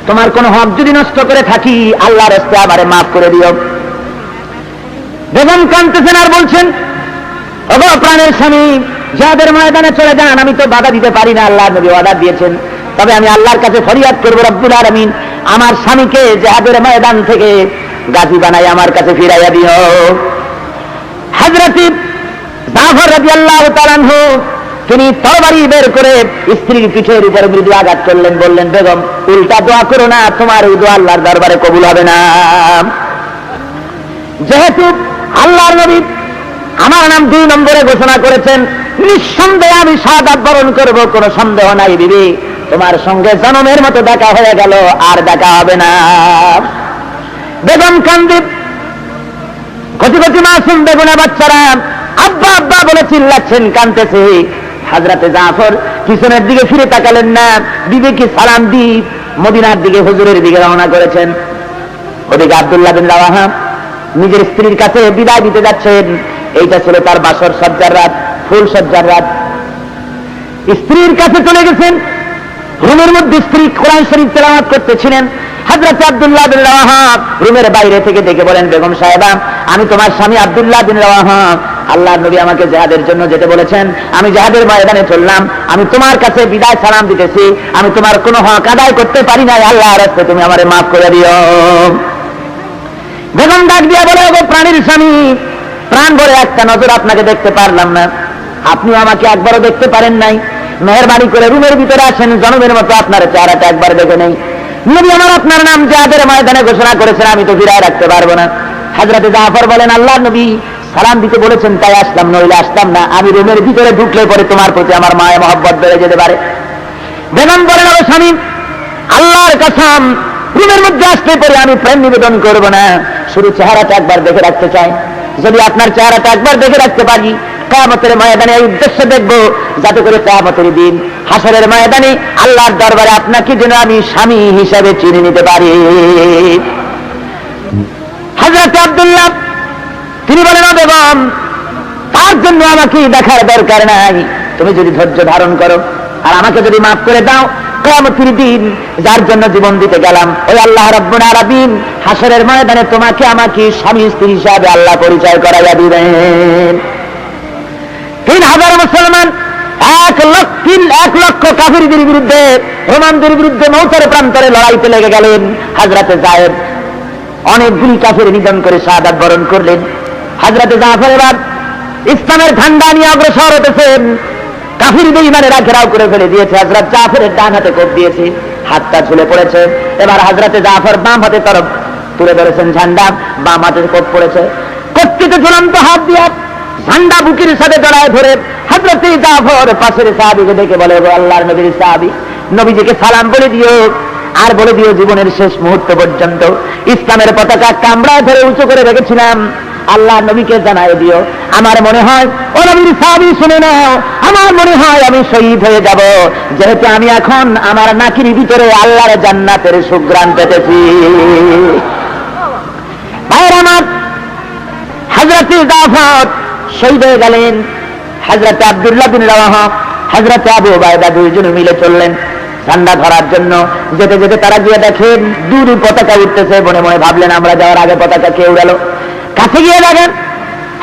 Speaker 1: তোমার কোন হক যদি নষ্ট করে থাকি আল্লাহর রাস্তে আমারে মাফ করে দিও। বেগম কাঁদতেছেন আর বলছেন, ওগো প্রাণের স্বামী, জিহাদের ময়দানে চলে যান, আমি তো বাধা দিতে পারি না, আল্লাহর নবী ওয়াদা দিয়েছেন, তবে আমি আল্লাহর কাছে ফরিয়াদ করব, রব্বুল আলামিন আমার স্বামীকে জিহাদের ময়দান থেকে গাজী বানাই আমার কাছে ফিরাইয়া দিও। হযরত জাফর রাদিয়াল্লাহু তাআলা আনহু তিনি তরবারি বের করে স্ত্রীর পিঠের উপরে মৃদু আঘাত করলেন, বললেন, বেগম উল্টা দোয়া করো না, তোমার ওই দোয়া আল্লাহর দরবারে কবুল হবে না। যেহেতু আল্লাহর নবী আমার নাম 2 নম্বরে ঘোষণা করেছেন, নিঃসন্দেহে আমি শাহাদাত বরণ করব, কোনো সন্দেহ নাই বিবি, তোমার সঙ্গে জনমের মতো দেখা হয়ে গেল, আর দেখা হবে না। বেগম কান্দি, কচি কচি মাসুম বেগুনা বাচ্চারা আব্বা আব্বা বলে চিল্লাচ্ছেন, কাঁদতেছে। হযরতে জাফর পিছনের দিকে ফিরে তাকালেন না, বিবিকে সালাম দিয়ে মদিনার দিকে হুজুরের দিকে রওনা করেছেন। ওদিকে আব্দুল্লাহ বিন রাওয়াহা নিজের স্ত্রীর কাছে বিদায় দিতে যাচ্ছেন। এইটা ছিল তার বাসর সজ্জার রাত, ফুল সজ্জার রাত। স্ত্রীর কাছে চলে গেছেন, রুমের মধ্যে স্ত্রী কোরআন শরীফ তেলাওয়াত করতেছিলেন। হযরত আব্দুল্লাহ বিন রাওয়াহা রুমের বাইরে থেকে ডেকে বলেন, বেগম সাহেবা, আমি তোমার স্বামী আব্দুল্লাহ বিন রাওয়াহা, আল্লাহর নবী আমাকে জিহাদের জন্য যেতে বলেছেন, আমি জিহাদের ময়দানে চললাম, আমি তোমার কাছে বিদায় সালাম দিতেছি, আমি তোমার কোনো হক আদায় করতে পারি না, আল্লাহর রাস্তায় তুমি আমারে মাফ করে দিও। বেগম ডাক দিয়া বলে, ওগো প্রাণীর স্বামী, প্রাণ ভরে একটা নজর আপনাকে দেখতে পারলাম না, আপনিও আমাকে একবারও দেখতে পারেন নাই, মেহেরবানি করে রুমের ভিতরে আসেন, জনমের মতো আপনার চেহারাটা একবার দেখে নেই। নবী আমার আপনার নাম জিহাদের ময়দানে ঘোষণা করেছেন, আমি তো ফিরায় রাখতে পারবো না। হযরতে জাফর বলেন, আল্লাহর নবী সালাম দিতে বলেছেন তাই আসলাম, নইলে আসতাম না, আমি রুমের ভিতরে ঢুকলে পরে তোমার প্রতি আমার মায়া মহব্বত বেড়ে যেতে পারে। বেগম বলেন, ও স্বামী, আল্লাহর কসম, রুমের মধ্যে আসলে পরে আমি প্রেম নিবেদন করব না, শুধু চেহারাটা একবার দেখে রাখতে চাই। যদি আপনার চেহারাটা একবার দেখে রাখতে পারি, কিয়ামতের ময়দানে এই উদ্দেশ্য দেখব, যাতে করে কিয়ামতের দিন হাসরের ময়দানে আল্লাহর দরবারে আপনাকে যেন আমি স্বামী হিসাবে চিনে নিতে পারি। হযরত আব্দুল্লাহ তিনি বলেন, বেগম, তার জন্য আমাকে দেখার দরকার নাই, তুমি যদি ধৈর্য ধারণ করো আর আমাকে যদি মাফ করে দাও, কিয়ামতের দিন যার জন্য জীবন দিতে গেলাম, ওই আল্লাহ রাব্বুল আলামিন হাসরের ময়দানে তোমাকে আমাকে স্বামী স্ত্রী হিসাবে আল্লাহ পরিচয় করাইয়া দিবেন। 3000 মুসলমান 1 লক্ষ কাফিরদের বিরুদ্ধে, রোমানদের বিরুদ্ধে মৌতের প্রান্তরে লড়াইতে লেগে গেলেন। হযরতে যায়েদ অনেকগুলি কাফির নিধন করে শাহাদাত বরণ করলেন। হযরতে জাফর এবার ইসলামের ঠান্ডা নিয়ে অগ্রসর হতেছেন। কাফিরদের ইমানেরা ঘেরাও করে ফেলে দিয়েছে। হযরত জাফরের ডান হাতে কোপ দিয়েছে, হাতটা ঝুলে পড়েছে। এবার হযরতে জাফর বাম হাতে তরফ তুলে ধরেছেন ঝান্ডা, বাম হাতে কোপ পড়েছে। কর্তৃত ঝুলন্ত হাত দিয়া ঝান্ডা বুকের সাথে জড়ায় ধরে হযরতে জাফর পাশের সাহাবীকে ডেকে বলে, ও আল্লাহর নবীর সাহাবী, নবীজিকে সালাম বলে দিও, আর বলে দিও জীবনের শেষ মুহূর্ত পর্যন্ত ইসলামের পতাকা কামড়ায় ধরে উঁচু করে রেখেছিলাম, আল্লাহ নবীকে জানাই দিও। আমার মনে হয়, ও নবীর সাহাবী শুনে নাও, আমার মনে হয় আমি শহীদ হয়ে যাব, যেহেতু আমি এখন আমার নাকির ভিতরে আল্লাহর জান্নাতের সুঘ্রাণ পেতেছি। ভাইয়ের আমার, হযরতে জাফর শহীদ হয়ে গেলেন। হযরতে আব্দুল্লাহ বিন রাওয়াহা, হযরতে আবু উবাইদা দুইজনে মিলে চললেন ঝান্ডা ধরার জন্য। যেতে যেতে তারা গিয়ে দেখেন দূরে পতাকা উঠতেছে। মনে মনে ভাবলেন, আমরা যাওয়ার আগে পতাকা কে উড়ালো? কাছে গিয়ে দেখেন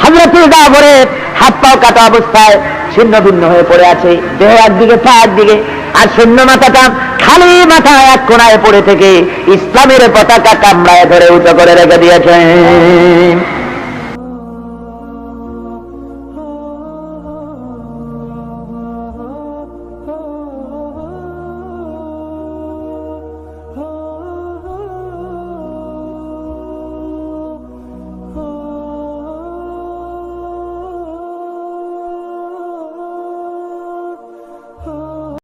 Speaker 1: হযরতে জাফরের হাত পাও কাটা অবস্থায় ছিন্ন ভিন্ন হয়ে পড়ে আছে, দেহ একদিকে, পা একদিকে, আর শূন্য মাথাটা খালি মাথা এক কোণায় পড়ে থেকে ইসলামের পতাকা কামড়ায় ধরে উঁচু করে রেখে দিয়েছেন।